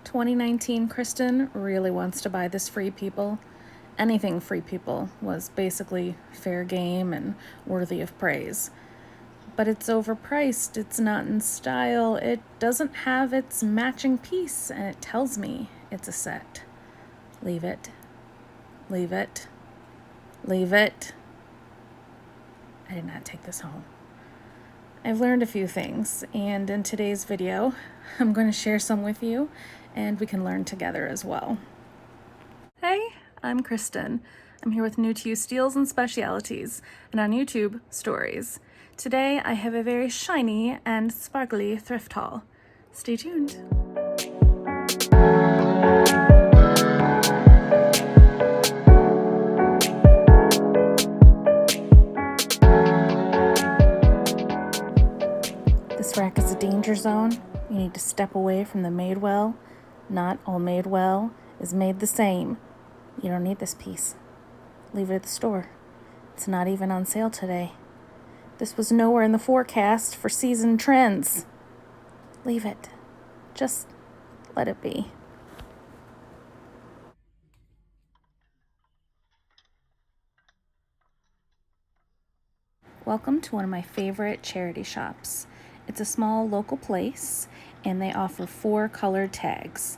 2019 Kristen really wants to buy this Free People. Anything Free People was basically fair game and worthy of praise. But it's overpriced, it's not in style, it doesn't have its matching piece, and it tells me it's a set. Leave it. Leave it. Leave it. I did not take this home. I've learned a few things, and in today's video, I'm going to share some with you, and we can learn together as well. Hey, I'm Kristen. I'm here with new to you steals and specialities, and on YouTube, stories. Today, I have a very shiny and sparkly thrift haul. Stay tuned. This rack is a danger zone. You need to step away from the Madewell. Not all Madewell is made the same. You don't need this piece. Leave it at the store. It's not even on sale today. This was nowhere in the forecast for season trends. Leave it. Just let it be. Welcome to one of my favorite charity shops. It's a small local place, and they offer 4 colored tags.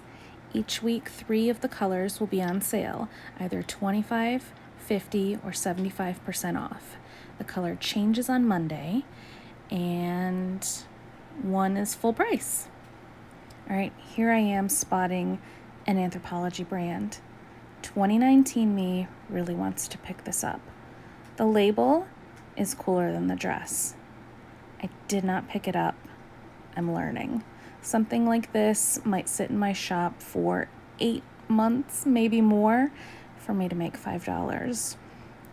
Each week, 3 of the colors will be on sale, either 25, 50, or 75% off. The color changes on Monday, and one is full price. All right, here I am spotting an Anthropologie brand. 2019 me really wants to pick this up. The label is cooler than the dress. I did not pick it up. I'm learning. Something like this might sit in my shop for 8 months, maybe more, for me to make $5.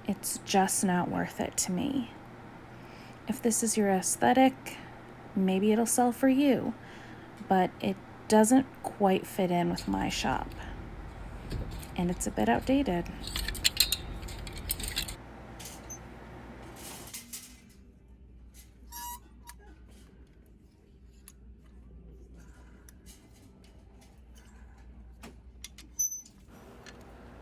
It's just not worth it to me. If this is your aesthetic, maybe it'll sell for you, but it doesn't quite fit in with my shop. And it's a bit outdated.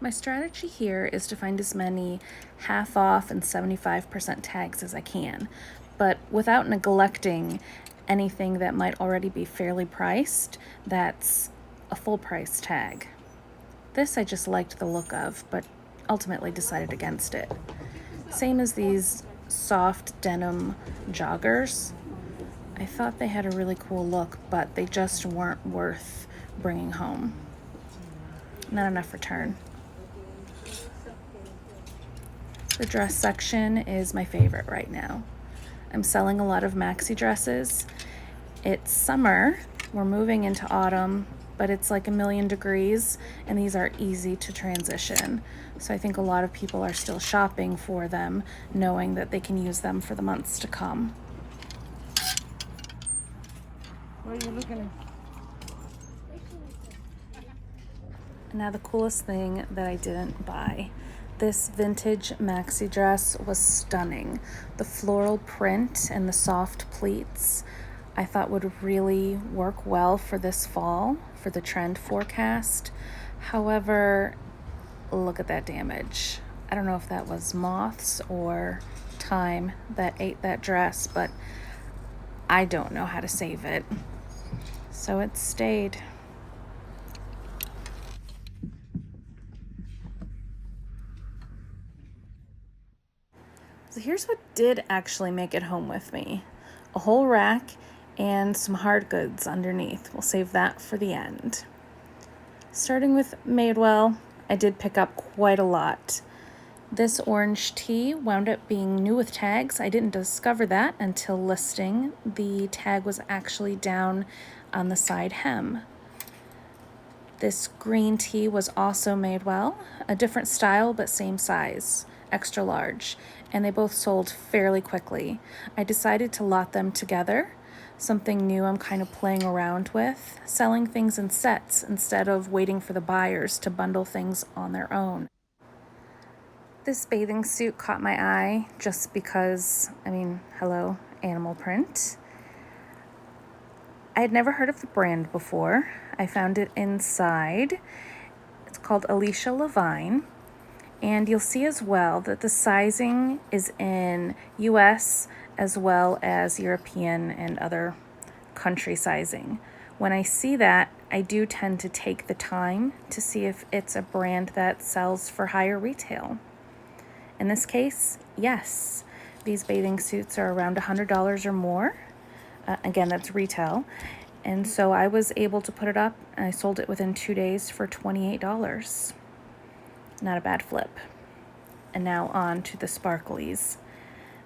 My strategy here is to find as many half off and 75% tags as I can, but without neglecting anything that might already be fairly priced that's a full price tag. This I just liked the look of, but ultimately decided against it. Same as these soft denim joggers. I thought they had a really cool look, but they just weren't worth bringing home. Not enough return. The dress section is my favorite right now. I'm selling a lot of maxi dresses. It's summer, we're moving into autumn, but it's like 1,000,000 degrees, and these are easy to transition. So I think a lot of people are still shopping for them, knowing that they can use them for the months to come. What are you looking at? Now the coolest thing that I didn't buy. This vintage maxi dress was stunning. The floral print and the soft pleats I thought would really work well for this fall, for the trend forecast. However, look at that damage. I don't know if that was moths or time that ate that dress, but I don't know how to save it. So it stayed. So here's what did actually make it home with me. A whole rack and some hard goods underneath. We'll save that for the end. Starting with Madewell, I did pick up quite a lot. This orange tee wound up being new with tags. I didn't discover that until listing. The tag was actually down on the side hem. This green tee was also Madewell, a different style but same size, extra large, and they both sold fairly quickly. I decided to lot them together, something new I'm kind of playing around with, selling things in sets instead of waiting for the buyers to bundle things on their own. This bathing suit caught my eye just because, hello, animal print. I had never heard of the brand before. I found it inside. It's called Alicia Levine. And you'll see as well that the sizing is in US as well as European and other country sizing. When I see that, I do tend to take the time to see if it's a brand that sells for higher retail. In this case, yes. These bathing suits are around $100 or more. Again, that's retail. And so I was able to put it up, and I sold it within 2 days for $28. Not a bad flip. And now on to the sparklies.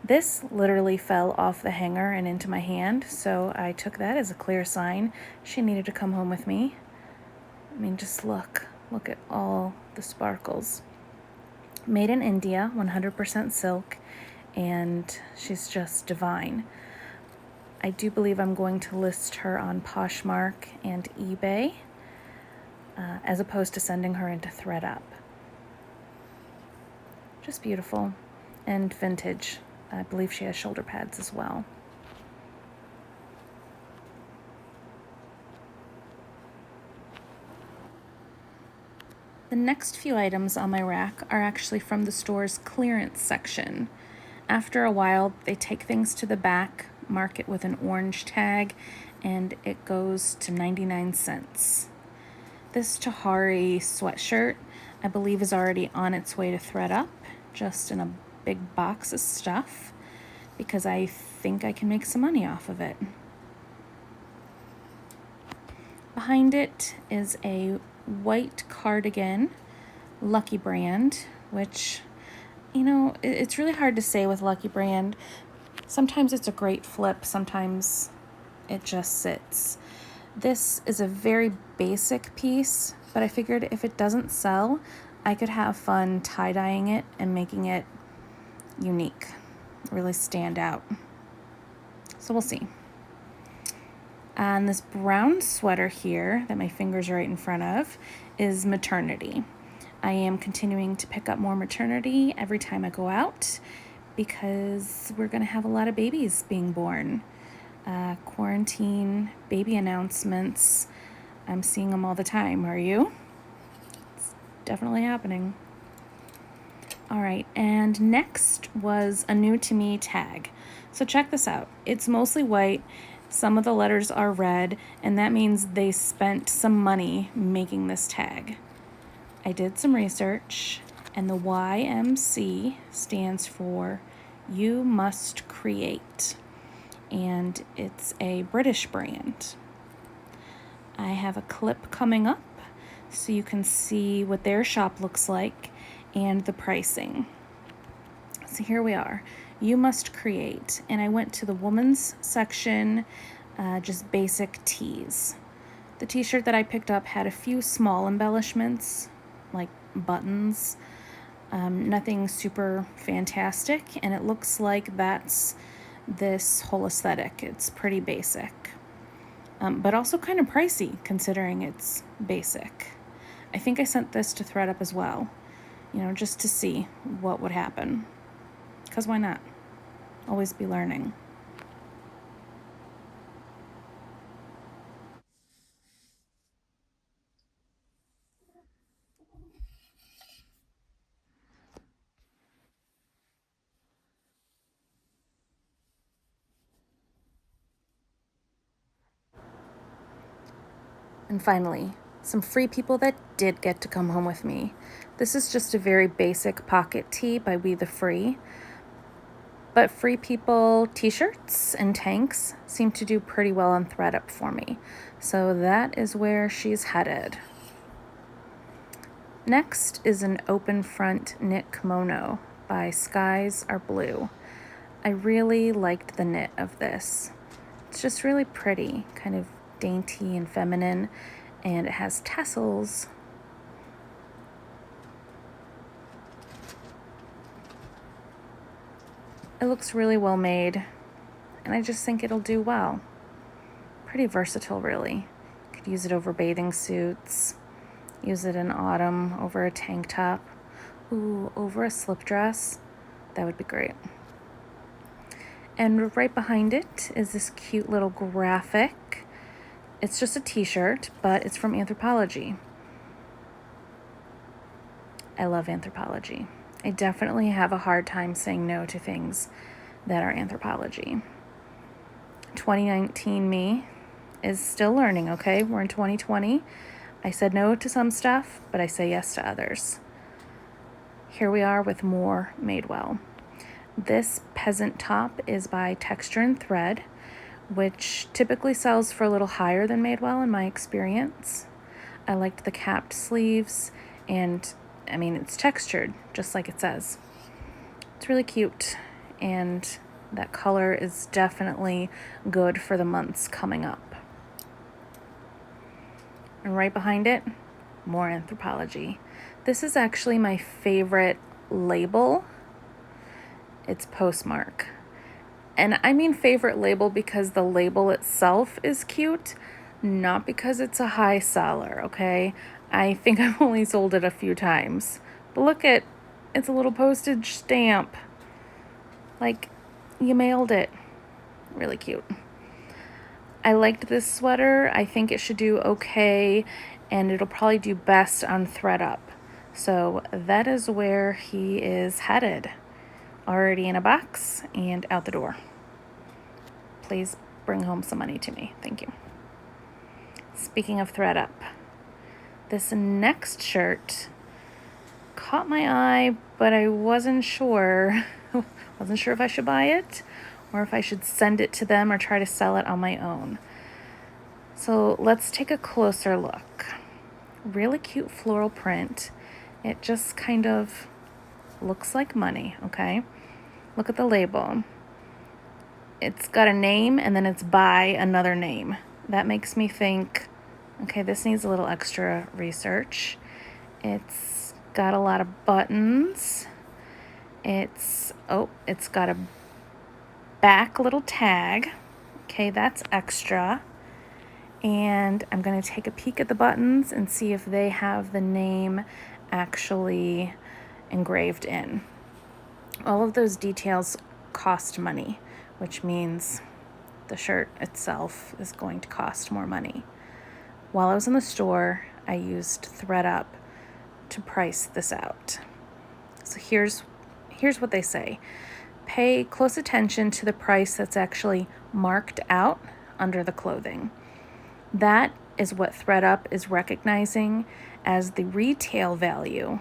This literally fell off the hanger and into my hand, so I took that as a clear sign she needed to come home with me. I mean, just look at all the sparkles. Made in India, 100% silk, and she's just divine. I do believe I'm going to list her on Poshmark and eBay, as opposed to sending her into ThredUp. Just beautiful and vintage. I believe she has shoulder pads as well. The next few items on my rack are actually from the store's clearance section. After a while, they take things to the back, mark it with an orange tag, and it goes to 99 cents. This Tahari sweatshirt, I believe, is already on its way to ThredUp, just in a big box of stuff, because I think I can make some money off of it. Behind it is a white cardigan, Lucky Brand, which, you know, it's really hard to say with Lucky Brand. Sometimes it's a great flip, sometimes it just sits. This is a very basic piece, but I figured if it doesn't sell, I could have fun tie-dyeing it and making it unique, really stand out. So we'll see. And this brown sweater here that my finger's right in front of is maternity. I am continuing to pick up more maternity every time I go out because we're going to have a lot of babies being born. Quarantine baby announcements. I'm seeing them all the time. Are you? It's definitely happening. All right, and next was a new to me tag. So check this out. It's mostly white. Some of the letters are red, and that means they spent some money making this tag. I did some research, and the YMC stands for You Must Create, and it's a British brand. I have a clip coming up so you can see what their shop looks like and the pricing. So here we are. You Must Create, and I went to the women's section, just basic tees. The t-shirt that I picked up had a few small embellishments, like buttons, nothing super fantastic, and it looks like that's this whole aesthetic. It's pretty basic, but also kind of pricey considering it's basic. I think I sent this to ThredUp as well, you know, just to see what would happen. Because why not? Always be learning. And finally, some free people that did get to come home with me. This is just a very basic pocket tee by We the Free. But Free People t-shirts and tanks seem to do pretty well on ThredUp for me. So that is where she's headed. Next is an open front knit kimono by Skies Are Blue. I really liked the knit of this. It's just really pretty, kind of dainty and feminine, and it has tassels. It looks really well made, and I just think it'll do well. Pretty versatile, really. Could use it over bathing suits, use it in autumn over a tank top, ooh, over a slip dress. That would be great. And right behind it is this cute little graphic It's just a t-shirt, but it's from Anthropologie. I love Anthropologie. I definitely have a hard time saying no to things that are Anthropologie. 2019 me is still learning, okay? We're in 2020. I said no to some stuff, but I say yes to others. Here we are with more Madewell. This peasant top is by Texture and Thread, which typically sells for a little higher than Madewell in my experience. I liked the capped sleeves, and I mean, it's textured, just like it says. It's really cute, and that color is definitely good for the months coming up. And right behind it, more Anthropologie. This is actually my favorite label. It's Postmark. And I mean favorite label because the label itself is cute, not because it's a high seller, okay? I think I've only sold it a few times. But look at, it's a little postage stamp. Like, you mailed it. Really cute. I liked this sweater. I think it should do okay, and it'll probably do best on ThredUp. So that is where he is headed. Already in a box and out the door. Please bring home some money to me. Thank you. Speaking of ThredUp, this next shirt caught my eye, but I wasn't sure. Wasn't sure if I should buy it or if I should send it to them or try to sell it on my own. So let's take a closer look. Really cute floral print. It just kind of looks like money, okay? Look at the label. It's got a name and then it's by another name. That makes me think, okay, this needs a little extra research. It's got a lot of buttons. It's got a back little tag. Okay, that's extra. And I'm going to take a peek at the buttons and see if they have the name actually engraved in. All of those details cost money, which means the shirt itself is going to cost more money. While I was in the store, I used ThredUp to price this out. So here's what they say. Pay close attention to the price that's actually marked out under the clothing. That is what ThredUp is recognizing as the retail value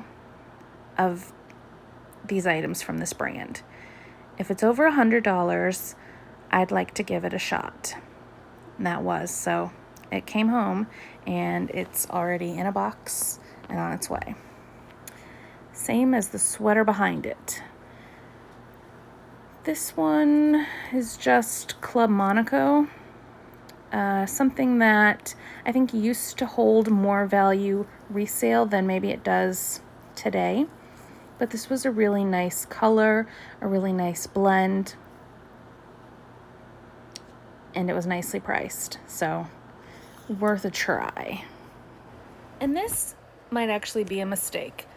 of these items from this brand. If it's over $100, I'd like to give it a shot. And that was, so it came home and it's already in a box and on its way. Same as the sweater behind it. This one is just Club Monaco. Something that I think used to hold more value resale than maybe it does today. But this was a really nice color, a really nice blend, and it was nicely priced, so worth a try. And this might actually be a mistake.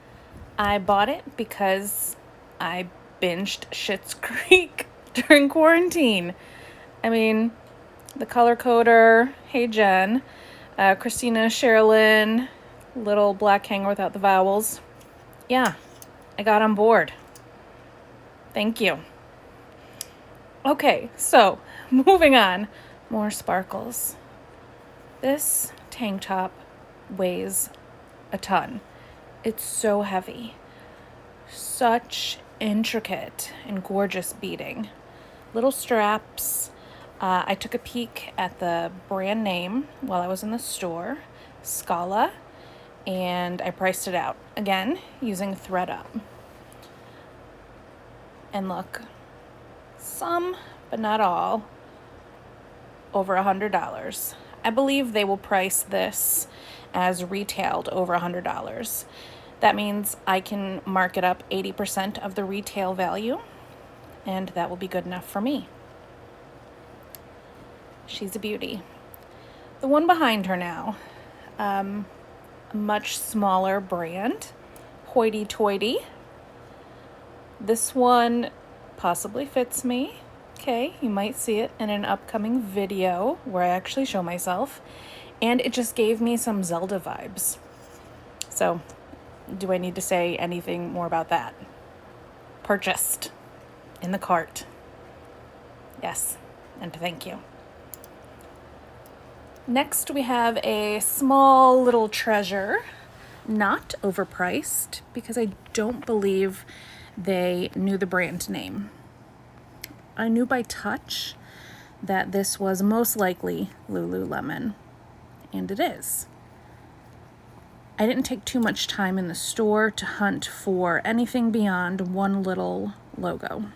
I bought it because I binged Schitt's Creek during quarantine. I mean, the color coder, hey Jen, Christina, Sherilyn, little black hanger without the vowels. Yeah, I got on board. Thank you. Okay, so moving on, more sparkles. This tank top weighs a ton. It's so heavy. Such intricate and gorgeous beading. Little straps. I took a peek at the brand name while I was in the store, Scala, and I priced it out, again, using ThredUp. And look, some, but not all, over $100. I believe they will price this as retailed over $100. That means I can mark it up 80% of the retail value, and that will be good enough for me. She's a beauty. The one behind her now, a much smaller brand, hoity-toity. This one possibly fits me. Okay, you might see it in an upcoming video where I actually show myself, and it just gave me some Zelda vibes. So, do I need to say anything more about that? Purchased. In the cart. Yes, and thank you. Next, we have a small little treasure, not overpriced, because I don't believe they knew the brand name. I knew by touch that this was most likely Lululemon, and it is. I didn't take too much time in the store to hunt for anything beyond one little logo.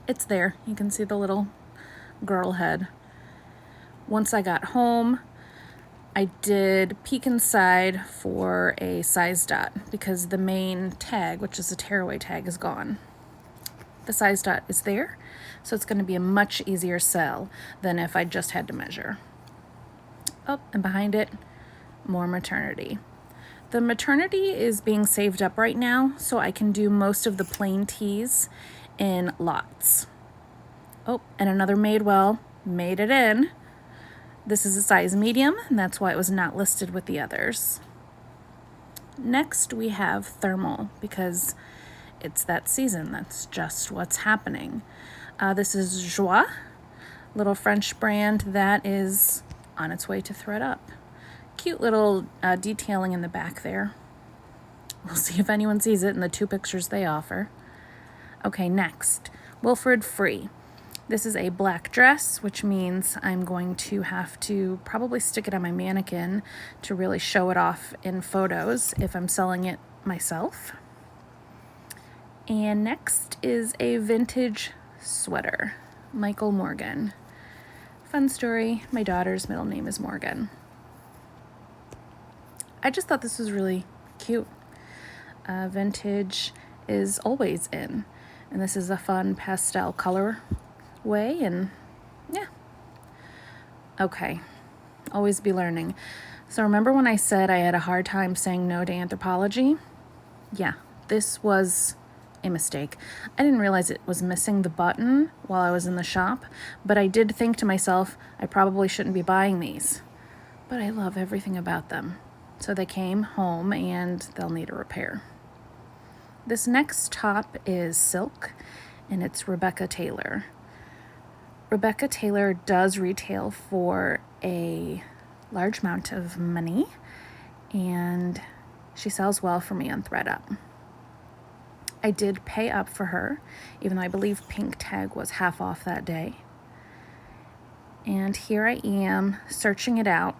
It's there. You can see the little girl head. Once I got home, I did peek inside for a size dot because the main tag, which is the tearaway tag, is gone. The size dot is there, so it's going to be a much easier sell than if I just had to measure. Oh, and behind it, more maternity. The maternity is being saved up right now, so I can do most of the plain tees in lots. Oh, and another Madewell made it in. This is a size medium, and that's why it was not listed with the others. Next, we have thermal, because it's that season. That's just what's happening. This is Joie, little French brand that is on its way to thread up. Cute little detailing in the back there. We'll see if anyone sees it in the 2 pictures they offer. Okay, next, Wilfred Free. This is a black dress, which means I'm going to have to probably stick it on my mannequin to really show it off in photos if I'm selling it myself. And next is a vintage sweater, Michael Morgan. Fun story, my daughter's middle name is Morgan. I just thought this was really cute. Vintage is always in, and this is a fun pastel color way, and yeah. Okay, always be learning. So remember when I said I had a hard time saying no to Anthropologie? Yeah, this was a mistake. I didn't realize it was missing the button while I was in the shop, but I did think to myself, I probably shouldn't be buying these. But I love everything about them. So they came home and they'll need a repair. This next top is silk, and it's Rebecca Taylor. Rebecca Taylor does retail for a large amount of money, and she sells well for me on ThreadUp. I did pay up for her, even though I believe pink tag was half off that day. And here I am searching it out,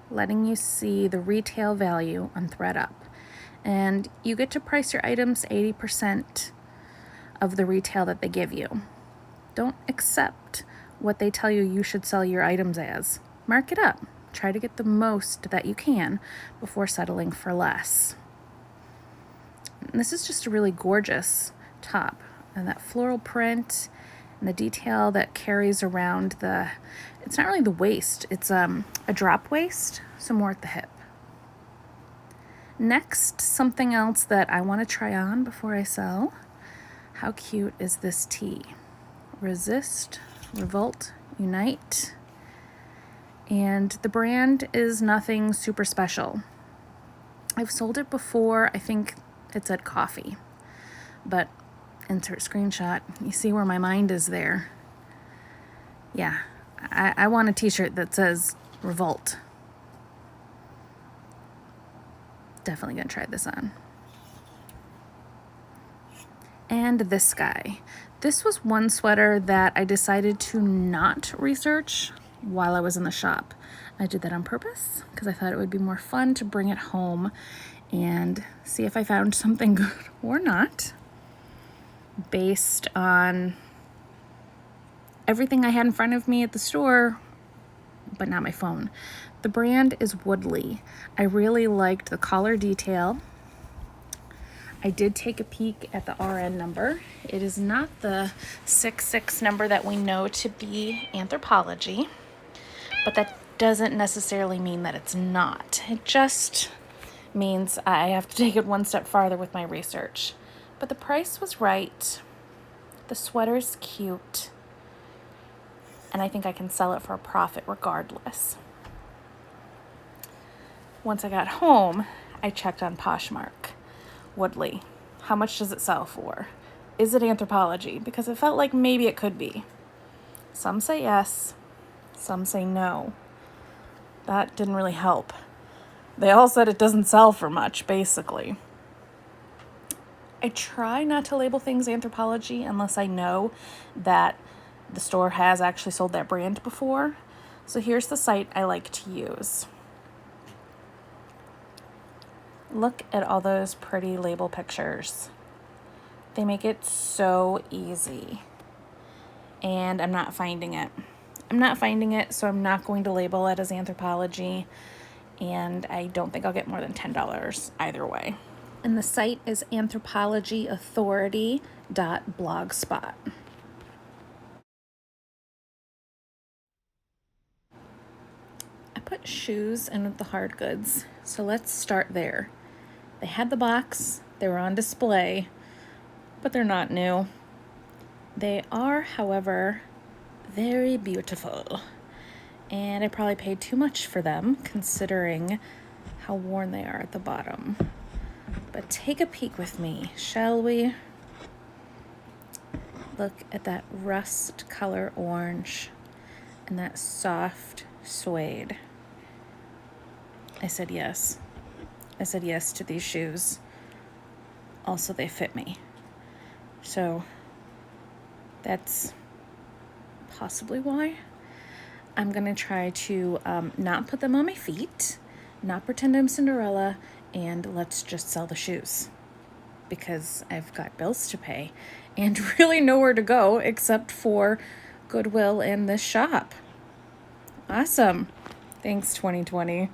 letting you see the retail value on ThreadUp. And you get to price your items 80% of the retail that they give you. Don't accept what they tell you you should sell your items as. Mark it up. Try to get the most that you can before settling for less. And this is just a really gorgeous top. And that floral print and the detail that carries around it's not really the waist, it's a drop waist, so more at the hip. Next, something else that I want to try on before I sell. How cute is this tee? Resist, Revolt, Unite. And the brand is nothing super special. I've sold it before. I think it said coffee, but insert screenshot. You see where my mind is there. Yeah, I want a t-shirt that says Revolt. Definitely gonna try this on. And this guy. This was one sweater that I decided to not research while I was in the shop. I did that on purpose because I thought it would be more fun to bring it home and see if I found something good or not based on everything I had in front of me at the store, but not my phone. The brand is Woodley. I really liked the collar detail. I did take a peek at the RN number. It is not the 66 number that we know to be Anthropologie, but that doesn't necessarily mean that it's not. It just means I have to take it one step farther with my research. But the price was right. The sweater's cute, and I think I can sell it for a profit regardless. Once I got home, I checked on Poshmark. Woodley, how much does it sell for? Is it Anthropologie? Because it felt like maybe it could be. Some say yes, some say no. That didn't really help. They all said it doesn't sell for much, basically. I try not to label things Anthropologie unless I know that the store has actually sold that brand before. So here's the site I like to use. Look at all those pretty label pictures. They make it so easy. And I'm not finding it. So I'm not going to label it as Anthropologie. And I don't think I'll get more than $10 either way. And the site is anthropologieauthority.blogspot. I put shoes in with the hard goods, so let's start there. They had the box, they were on display, but they're not new. They are, however, very beautiful, and I probably paid too much for them considering how worn they are at the bottom. But take a peek with me, shall we? Look at that rust color orange and that soft suede. I said yes. I said yes to these shoes. Also, they fit me. So that's possibly why. I'm gonna try to not put them on my feet, not pretend I'm Cinderella, and let's just sell the shoes because I've got bills to pay and really nowhere to go except for Goodwill and this shop. Awesome. Thanks, 2020.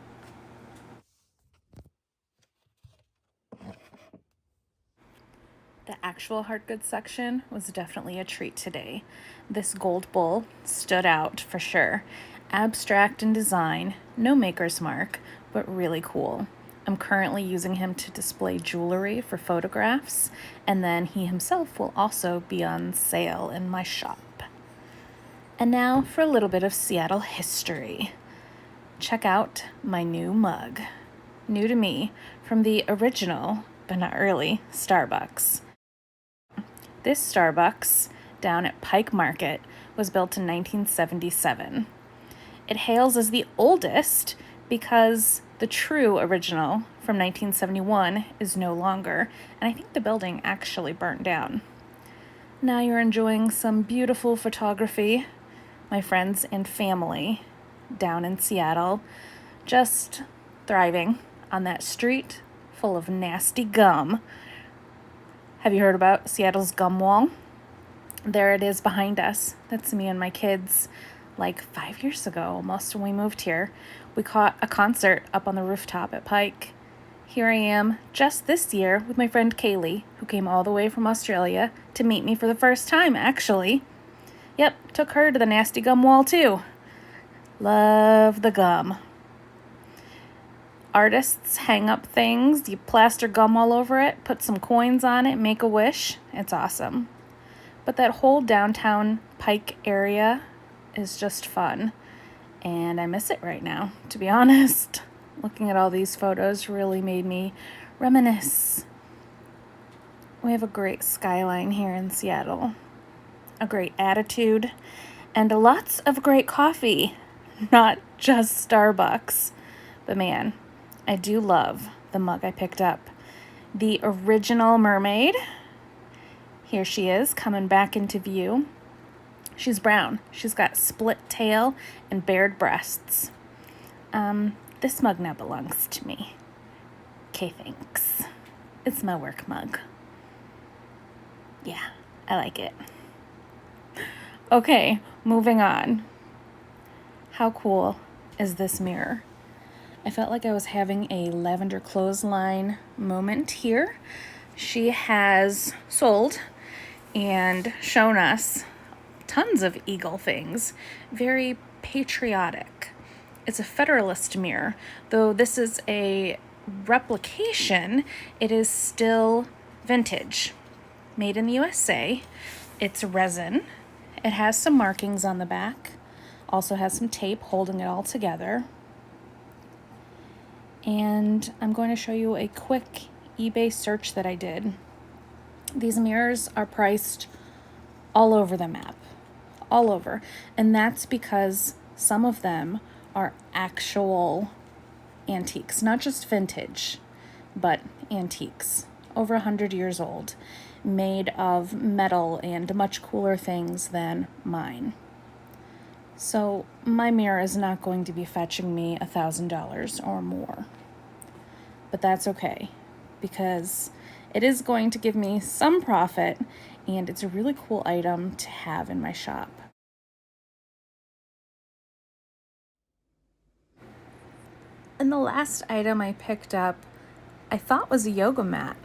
The actual hard goods section was definitely a treat today. This gold bull stood out for sure. Abstract in design, no maker's mark, but really cool. I'm currently using him to display jewelry for photographs, and then he himself will also be on sale in my shop. And now for a little bit of Seattle history. Check out my new mug. New to me, from the original, but not really, Starbucks. This Starbucks down at Pike Market was built in 1977. It hails as the oldest because the true original from 1971 is no longer, and I think the building actually burnt down. Now you're enjoying some beautiful photography, my friends and family down in Seattle, just thriving on that street full of nasty gum. Have you heard about Seattle's gum wall? There it is behind us. That's me and my kids. Like 5 years ago, almost, when we moved here, we caught a concert up on the rooftop at Pike. Here I am, just this year, with my friend Kaylee, who came all the way from Australia to meet me for the first time, actually. Yep, took her to the nasty gum wall, too. Love the gum. Artists hang up things, you plaster gum all over it, put some coins on it, make a wish. It's awesome. But that whole downtown Pike area is just fun, and I miss it right now, to be honest. Looking at all these photos really made me reminisce. We have a great skyline here in Seattle, a great attitude, and lots of great coffee, not just Starbucks. But man, I do love the mug I picked up. The original mermaid. Here she is, coming back into view. She's brown. She's got split tail and bared breasts. This mug now belongs to me. Okay, thanks. It's my work mug. Yeah, I like it. Okay, moving on. How cool is this mirror? I felt like I was having a lavender clothesline moment here. She has sold and shown us tons of eagle things. Very patriotic. It's a Federalist mirror. Though this is a replication, it is still vintage. Made in the USA. It's resin. It has some markings on the back. Also has some tape holding it all together. And I'm going to show you a quick eBay search that I did. These mirrors are priced all over the map, all over. And that's because some of them are actual antiques, not just vintage, but antiques, over 100 years old, made of metal and much cooler things than mine. So my mirror is not going to be fetching me $1,000 or more. But that's okay, because it is going to give me some profit, and it's a really cool item to have in my shop. And the last item I picked up, I thought was a yoga mat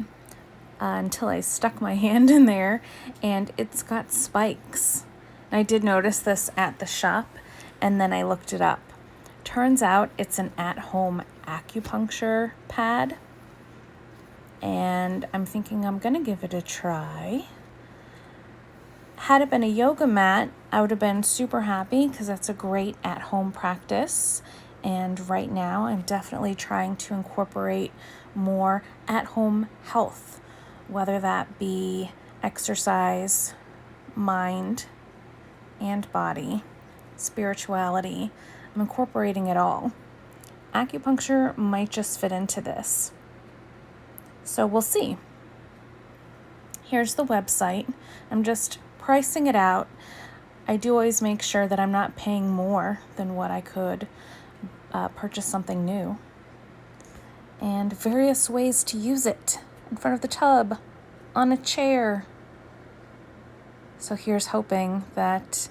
until I stuck my hand in there, and it's got spikes. I did notice this at the shop, and then I looked it up. Turns out it's an at-home acupuncture pad, and I'm thinking I'm gonna give it a try. Had it been a yoga mat, I would have been super happy because that's a great at-home practice. And right now, I'm definitely trying to incorporate more at-home health, whether that be exercise, mind, and body, spirituality. I'm incorporating it all. Acupuncture might just fit into this. So we'll see. Here's the website. I'm just pricing it out. I do always make sure that I'm not paying more than what I could purchase something new. And various ways to use it: in front of the tub, on a chair. So here's hoping that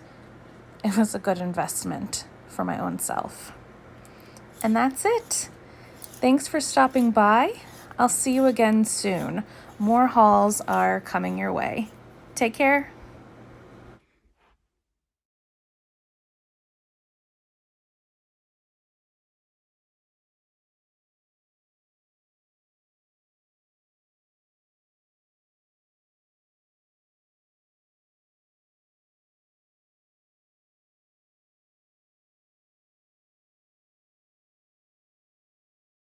it was a good investment for my own self. And that's it. Thanks for stopping by. I'll see you again soon. More hauls are coming your way. Take care.